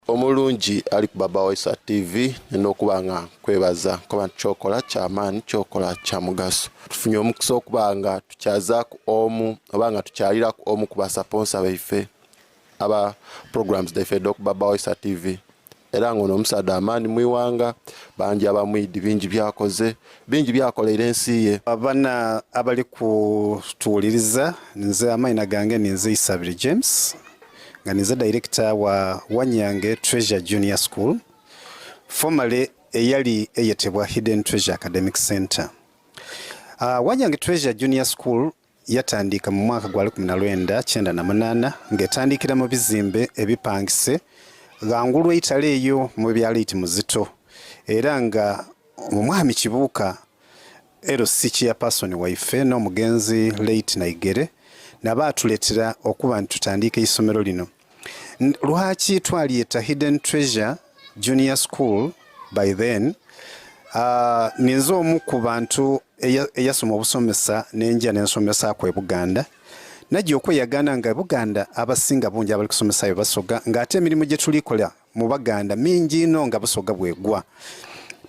omulungi ali ku BaabawaiswaTV n'okubanga kwebaza kuba chokola kyamaani chokola kya mugaso tufunye omukisa okubanga tukyazaku omu obanga tukyalira ku omu ku basponsa baife aba programs daife ku BaabawaiswaTV era ngono omusada amaani mwiwanga bangi abamwidi bingi byakoze bingi byakolera ensi ye abana abali kutuuliriza nze amaina gange ninze Isabire James nga ninze director wa Wanyange Treasure Junior School formerly eyali eyetebwa Hidden Treasure Academic Center. Wanyange Treasure Junior School yatandika mu mwaka gwa 1998 ng'etandikira mu bizimbe ebipangise gangulu eitale eyo mu byalo iti muzito era nga omwami Kibuuka LC chairperson waife n'omugenzi late Naigere nabatuletera okuba ntutandike isomero lino. Lwaki twaliyeta Hidden Treasure Junior School by then ninze omu ku bantu eyasoma obusomesa n'enja n'ensomesa ku Buganda najja okweyagana nga Buganda abasinga bungi abali kusomesa basoga ng'ate emirimu gye tulikola mu Baganda mingi ino nga busoga bwegwa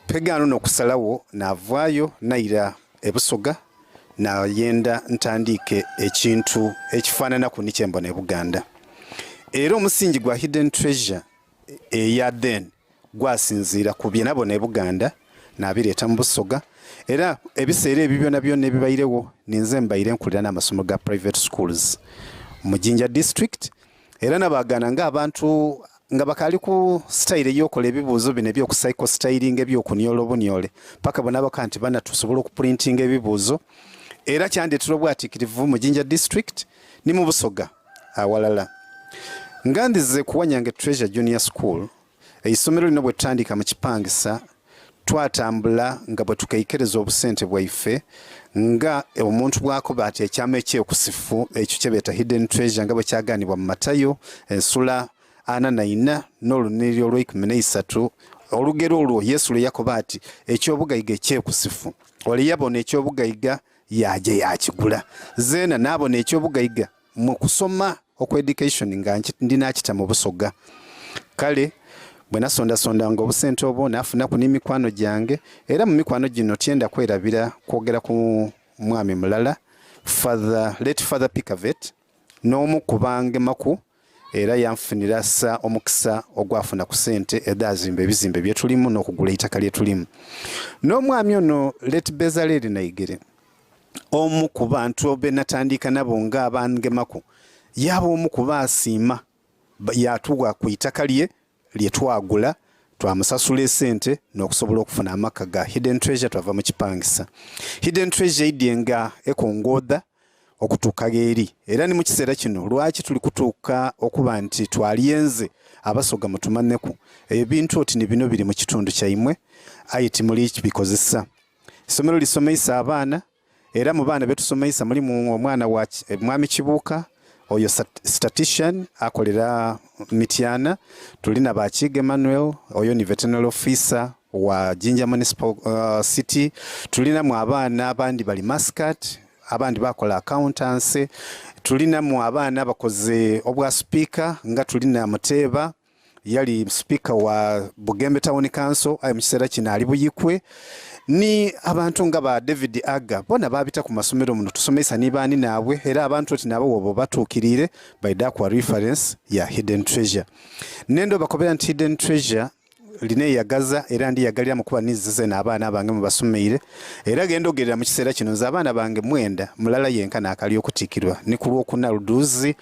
pegano n'okusalawo navaayo naira ebusoga na yenda ntandike ekintu ekifaanana ku nikyembona Buganda era omusingi gwa Hidden Treasure eya then gwasinziira ku bye nabona Buganda nabireeta mu busoga era ebiseera ebibyo nabyo nebibayirewo ninze mbayire nkulira n'amasomo ga private schools mu Jinja district era nabagana nga abantu nga bakali ku style y'okola ebibuuzo bine byo ku psycho styling ebyo kunyola obunyole paka bonaba kanti bana tusobola ku printing ebibuuzo era kyandetera obwatikirivu mu Jinja district ni mu busoga awalala ngandize ku Wanyange Treasure Junior School eisomero lino bwe tutandika mu kipangisa twatambula nga bwe tukaikereza obusente bwaife nga omuntu bwako bati ekyama ekyekusifu ekyo kyebeta Hidden Treasure nga bwe kyaganibwa mu Matayo ensula 44 n'oluniri olw'13 olugero olwo Yesu lwe yakoba ati ekyobugayiga ekyekusifu oli yabona ekyobugayiga yaje yakigula zena nabona ekyobugayiga mu kusoma okweducation nga ndinakita mu busoga kale bwe nasonda ngo obusente obwo nafuna ku n'emikwano gyange era mu mikwano gino tyenda kwerabira kwogera ku mwami mulala late father Pikavet n'omu kubange maku era yanfunira sa omukisa ogwafuna ku sente edazimba ebizimbe bye tulimu n'okugula itaka lye tulimu n'omwami ono late Bezaleli Naigere omu ku bantu obe natandika nabo nga abange maku yaba omu kuba asiima yatuwa ku itaka lye twagula twamusasula esente n'okusobola okufuna amaka ga Hidden Treasure twava mu kipangisa Hidden Treasure idyenga ekongoda okutuuka eri era ni mu kiseera kino lwaki tuli kutuuka okuba nti twaliyenze abasoga mutumanneku ebintu oti ni bino biri mu kitundu kyaimwe ayiti muli kibikozesa isomero lisomesa abaana era mu baana betusomesa mulimu omwana wa mwami Kibuuka oyo statistician akolera Mityana tulina Bakige Emmanuel oyo ni veterinary officer wa Jinja Municipal City tulina mu abaana abandi bali Muscat abandi bakola accountancy tulina mu abaana bakoze obwa speaker nga tulina Muteba yali speaker wa Bugembe Town Council ayo mkiseera kino ali Buyikwe ni abantu nga ba David Aga bona babita ku masomero muno tusomesa nibani naabwe era abantu oti nabo wobo batukirire baida kwa reference ya Hidden Treasure nendo bakobera nti Hidden Treasure line yagaza era ndi yagalira mu kuba nizize n'abaana bange mu basomeire era gendo gerera mu kiseera kino z'abaana bange mwenda mulala yenka nakali okutikirwa ni kulwo kuna luduzi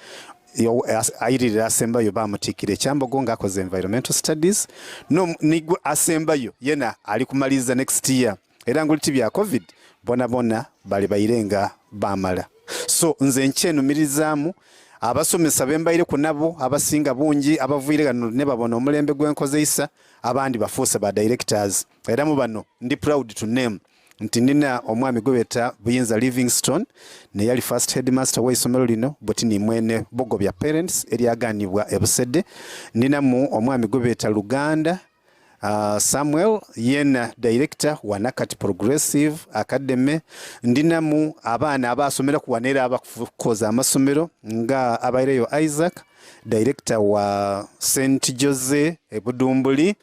ayirira asembayo bamutikire Kyambogo ngakoze environmental studies no nigwe asembayo yena ali kumaliza next year era nguliti bya covid bona bali bayirenga bamala so nze nkyenumirizamu abasomesa bembaire ku nabo abasinga bungi abavuire gano ne babona omulembe gwenkozeisa abandi bafuuse ba directors era mu bano ndi proud to name nti nina omwami gwebeta Buyinza Livingstone ne yali first headmaster wa isomero lino boti ni mwene bogo bya parents eryaganibwa ebusede nina mu omwami gwebeta Luganda Samuel yena director wa Nakati Progressive Academy. Ndinamu abaana abasomera ku wanera abakoza amasomero nga abaireyo Isaac director wa St Jose Ebudumbuli.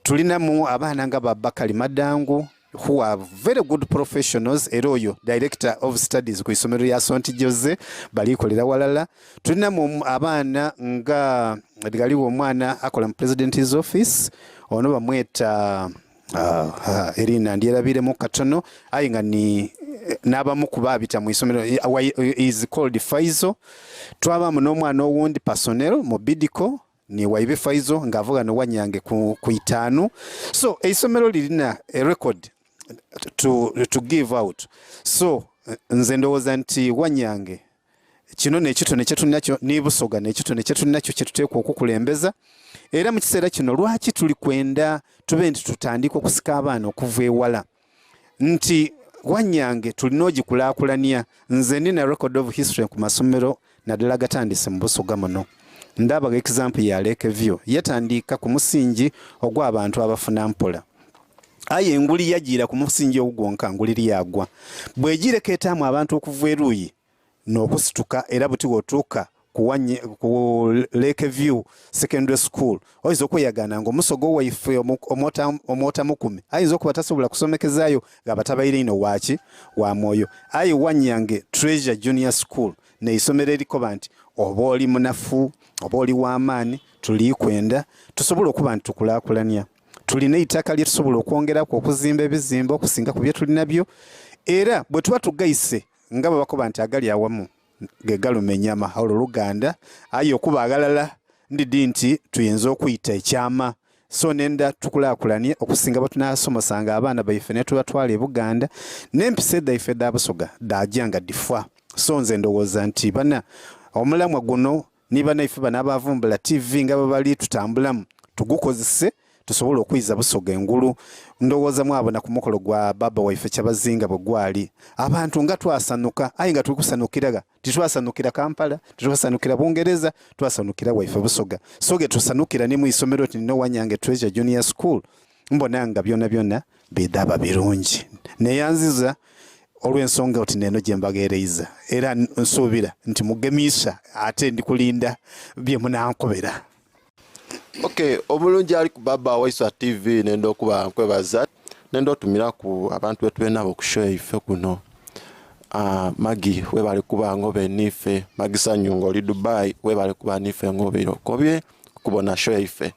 Tulinamu abaana nga Babakali Madangu who are very good professionals. Eroyo director of studies ku isomero ya St Jose balikolera walala. Tulinamu abaana nga digaliwo omwana akola mu president's office ono bamweta erina ndierabire mu katono ayi nga ni n'abamu ku baabita mu isomero is called Faizo. Twabamu n'omwana owundi personnel mu Bidiko ni Waibe Faizo ng'avuga no Wanyange ku 5. So isomero lirina a record to give out. So nze ndowooza nti Wanyange kino nekitone kyetunakyo nibusoga nekitone kyetunakyo kyetuteekwa okukulembeza. Era mu kiseera kino lwaki tuli kwenda tube nti tutandika okusika abaana okuva ewala nti Wanyange tulina ogikulaakulanya. Nze nina record of history ku masomero naddala gatandise mu Busoga muno. Ndaba example ya Lakeview yatandika ku musingi ogw'abantu abafuna mpola. Aye enguli yagira ku musingi ogwonka nguliri yagwa. Bwegirekeetamu abantu okuva eruuyi n'okusituka era buti wotuuka ku Lakeview Secondary School oyinza okweyagana ng'omusogo waife omwota 10 ayinza okuba tasobola kusomekezaayo ng'abatabaire ino waaki wa mwoyo. Aye Wanyange Treasure Junior School neisomero erikoba nti oba oli munafu oba oli w'amaani tulikwenda tusobola okuba nti tukulaakulanya. Tulina eitaka lye tusobola okwongeraku okuzimba ebizimba okusinga ku bye tulinabyo. Era bwe tuba tugayise nga babakoba nti agali awamu gegaluma ennyama olwo Luganda aye okuba agalala ndidi nti tuyinza okuyita ekyama. So nenda tukulaakulanye okusinga batunasomosanga abaana baife ne tubatwala e Buganda n'empisa eddaife dda Busoga dajanga difa. So nze ndowooza nti bana omulamwa guno ni banaife bana abavumbula TV nga babali tutambulamu tugukozese tusobola okwiza Busoga engulu. Ndowooza mwabo na ku mukolo gwa baba waife Kyabazinga bwe gwali abantu nga twasanuka aye nga tukusanukiraga titwasanukira Kampala titwasanukira Bungereza twasanukira waife Busoga. So ge tusanukira ne mu isomero tino Wanyange Treasure Junior School mbona nga byonna bidaba birungi neyanziza olw'ensonga oti neno gye mbageereiza era nsuubira nti mugemisa ate ndikulinda bye munankobera. Okay, omulungi ali ku BaabawaiswaTV nenda okuba nkwebaza nenda otumira ku abantu betu benabo ku show ife kuno. Magi webali kuba ngobe nife Magi Sanyungo oli Dubai webali kuba nife ngobero kobye kubona show ife.